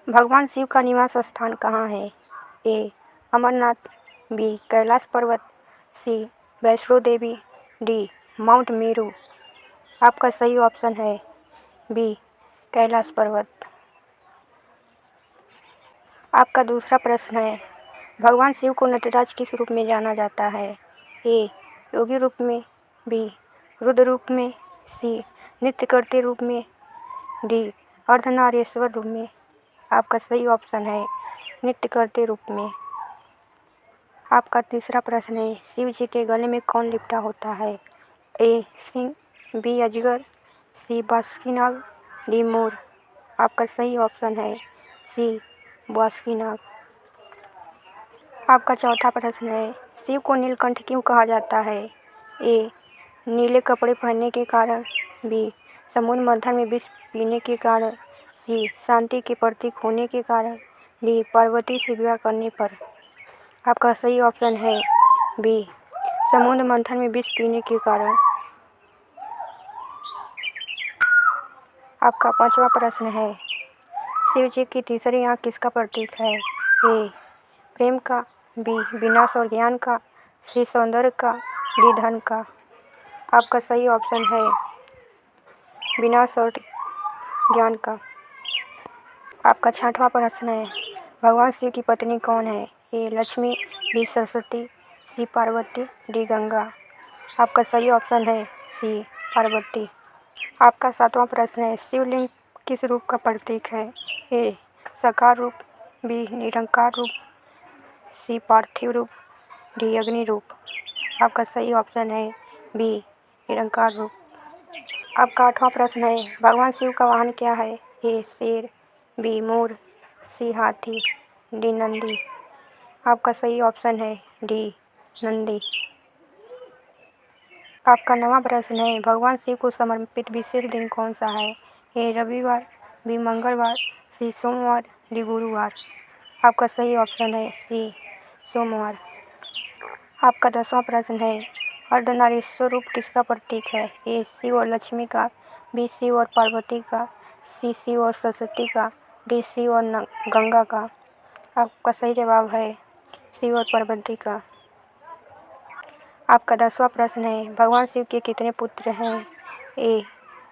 भगवान शिव का निवास स्थान कहाँ है? ए. अमरनाथ, बी. कैलाश पर्वत, सी. वैष्णो देवी, डी. माउंट मेरू। आपका सही ऑप्शन है बी. कैलाश पर्वत। आपका दूसरा प्रश्न है, भगवान शिव को नटराज किस रूप में जाना जाता है? ए. योगी रूप में, बी. रुद्र रूप में, सी. नृत्य करते रूप में, डी. अर्धनारीश्वर रूप में। आपका सही ऑप्शन है नृत्य करते रूप में। आपका तीसरा प्रश्न है, शिव जी के गले में कौन लिपटा होता है? ए. सिंह, बी. अजगर, सी. बासुकीनाग, डी. मोर। आपका सही ऑप्शन है सी. बासुकीनाग। आपका चौथा प्रश्न है, शिव को नीलकंठ क्यों कहा जाता है? ए. नीले कपड़े पहनने के कारण, बी. समुद्र मंथन में विष पीने के कारण, सी. शांति के प्रतीक होने के कारण, डी. पार्वती से विवाह करने पर। आपका सही ऑप्शन है बी. समुद्र मंथन में विष पीने के कारण। आपका पांचवा प्रश्न है, शिव जी की तीसरी आंख किसका प्रतीक है? ए. प्रेम का, बी. विनाश और ज्ञान का, सी. सौंदर्य का, डी. धन का। आपका सही ऑप्शन है विनाश और ज्ञान का। आपका छठवां प्रश्न है, भगवान शिव की पत्नी कौन है? ए. लक्ष्मी, बी. सरस्वती, सी. पार्वती, डी. गंगा। आपका सही ऑप्शन है सी. पार्वती। आपका सातवां प्रश्न है, शिवलिंग किस रूप का प्रतीक है? ए. साकार रूप, बी. निरंकार रूप, सी. पार्थिव रूप, डी. अग्नि रूप। आपका सही ऑप्शन है बी. निरंकार रूप। आपका आठवां प्रश्न है, भगवान शिव का वाहन क्या है? ए. शेर, बी. मोर, सी. हाथी, डी. नंदी। आपका सही ऑप्शन है डी. नंदी। आपका नवां प्रश्न है, भगवान शिव को समर्पित विशेष दिन कौन सा है? ए. रविवार, बी. मंगलवार, सी. सोमवार, डी. गुरुवार। आपका सही ऑप्शन है सी. सोमवार। आपका 10वां प्रश्न है, अर्धनारीश्वर रूप किसका प्रतीक है? ए. शिव और लक्ष्मी का, बी. शिव और पार्वती का, सी. शिव और सरस्वती का, डी. शिव और गंगा का। आपका सही जवाब है शिव और पार्वती का। आपका 10वां प्रश्न है, भगवान शिव के कितने पुत्र हैं? ए.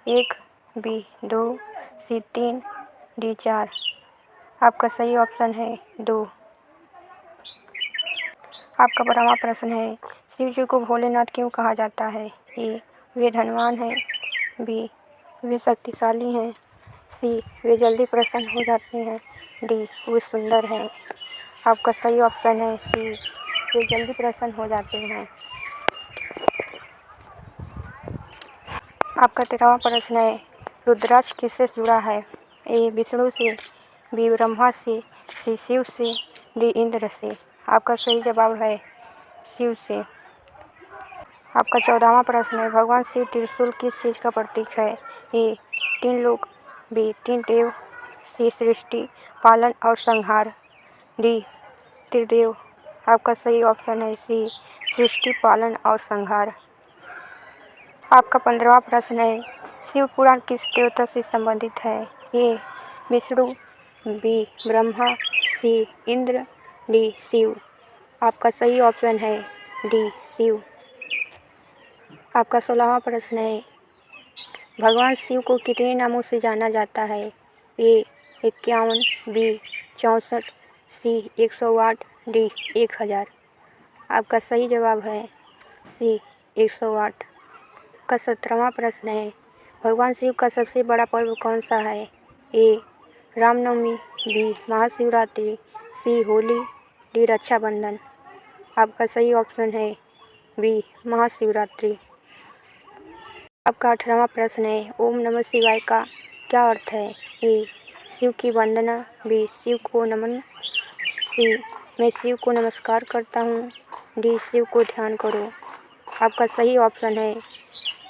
1, बी. 2, सी. 3, डी. 4। आपका सही ऑप्शन है 2। आपका 12वां प्रश्न है, शिव जी को भोलेनाथ क्यों कहा जाता है? ए. वे धनवान हैं, बी. वे शक्तिशाली हैं, सी. वे जल्दी प्रसन्न हो जाते हैं, डी. वे सुंदर हैं। आपका सही ऑप्शन है सी. वे जल्दी प्रसन्न हो जाते हैं। आपका 13वां प्रश्न है, रुद्राक्ष किससे जुड़ा है? ए. विष्णु से, बी. ब्रह्मा से, सी. शिव से, डी. इंद्र से। आपका सही जवाब है शिव से। आपका 14वां प्रश्न है, भगवान शिव त्रिशूल किस चीज़ का प्रतीक है? ए. 3 लोक, बी. 3 देव, सी. सृष्टि पालन और संहार, डी. त्रिदेव। आपका सही ऑप्शन है सी. सृष्टि पालन और संहार। आपका 15वां प्रश्न है, शिव पुराण किस देवता से संबंधित है? ए. विष्णु, बी. ब्रह्मा, सी. इंद्र, डी. शिव। आपका सही ऑप्शन है डी. शिव। आपका 16वां प्रश्न है, भगवान शिव को कितने नामों से जाना जाता है? ए. 51, बी. 64, सी. 108, डी. 1000। आपका सही जवाब है सी. 108। का 17वां प्रश्न है, भगवान शिव का सबसे बड़ा पर्व कौन सा है? ए. रामनवमी, बी. महाशिवरात्रि, सी. होली, डी. रक्षाबंधन। आपका सही ऑप्शन है बी. महाशिवरात्रि। आपका 18वां प्रश्न है, ओम नमः शिवाय का क्या अर्थ है? ए. शिव की वंदना, बी. शिव को नमन, सी. मैं शिव को नमस्कार करता हूँ, डी. शिव को ध्यान करो। आपका सही ऑप्शन है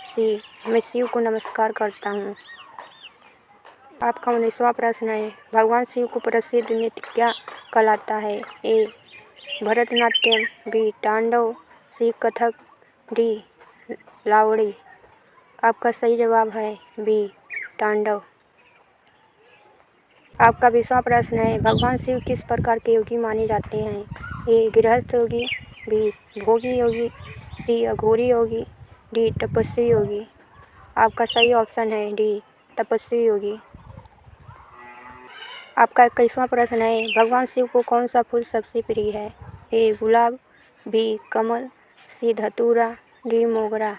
सी. मैं शिव को नमस्कार करता हूँ। आपका 19वां प्रश्न है, भगवान शिव को प्रसिद्ध नृत्य क्या कहलाता है? ए. भरतनाट्यम, बी. तांडव, सी. कथक, डी. लावड़ी। आपका सही जवाब है बी. तांडव। आपका 20वां प्रश्न है, भगवान शिव किस प्रकार के योगी माने जाते हैं? ए गृहस्थ योगी, बी भोगी योगी, सी अघोरी योगी, डी तपस्वी योगी। आपका सही ऑप्शन है डी तपस्वी योगी। आपका 21वां प्रश्न है, भगवान शिव को कौन सा फूल सबसे प्रिय है? ए गुलाब, बी कमल, सी धतूरा, डी मोगरा।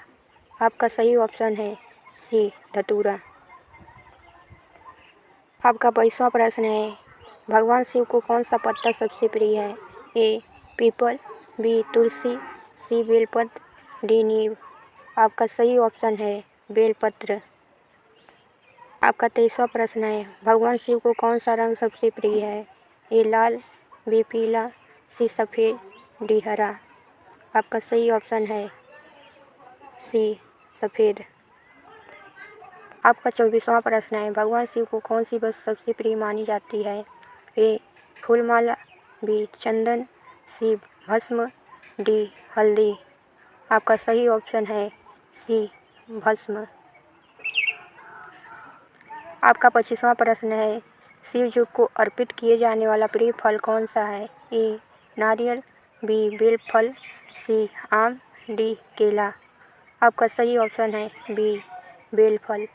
आपका सही ऑप्शन है सी धतूरा। आपका 22वां प्रश्न है, भगवान शिव को कौन सा पत्ता सबसे प्रिय है? ए पीपल, बी तुलसी, सी बेलपत्र, डी नीम। आपका सही ऑप्शन है बेलपत्र। आपका 23वां प्रश्न है, भगवान शिव को कौन सा रंग सबसे प्रिय है? ए लाल, बी पीला, सी सफ़ेद, डी हरा। आपका सही ऑप्शन है सी सफ़ेद। आपका 24वां प्रश्न है, भगवान शिव को कौन सी वस्तु सबसे प्रिय मानी जाती है? ए फूलमाला, बी चंदन, सी भस्म, डी हल्दी। आपका सही ऑप्शन है सी भस्म। आपका 25वां प्रश्न है, शिव जी को अर्पित किए जाने वाला प्रिय फल कौन सा है? ए नारियल, बी बेल फल, सी आम, डी केला। आपका सही ऑप्शन है बी बेल फल।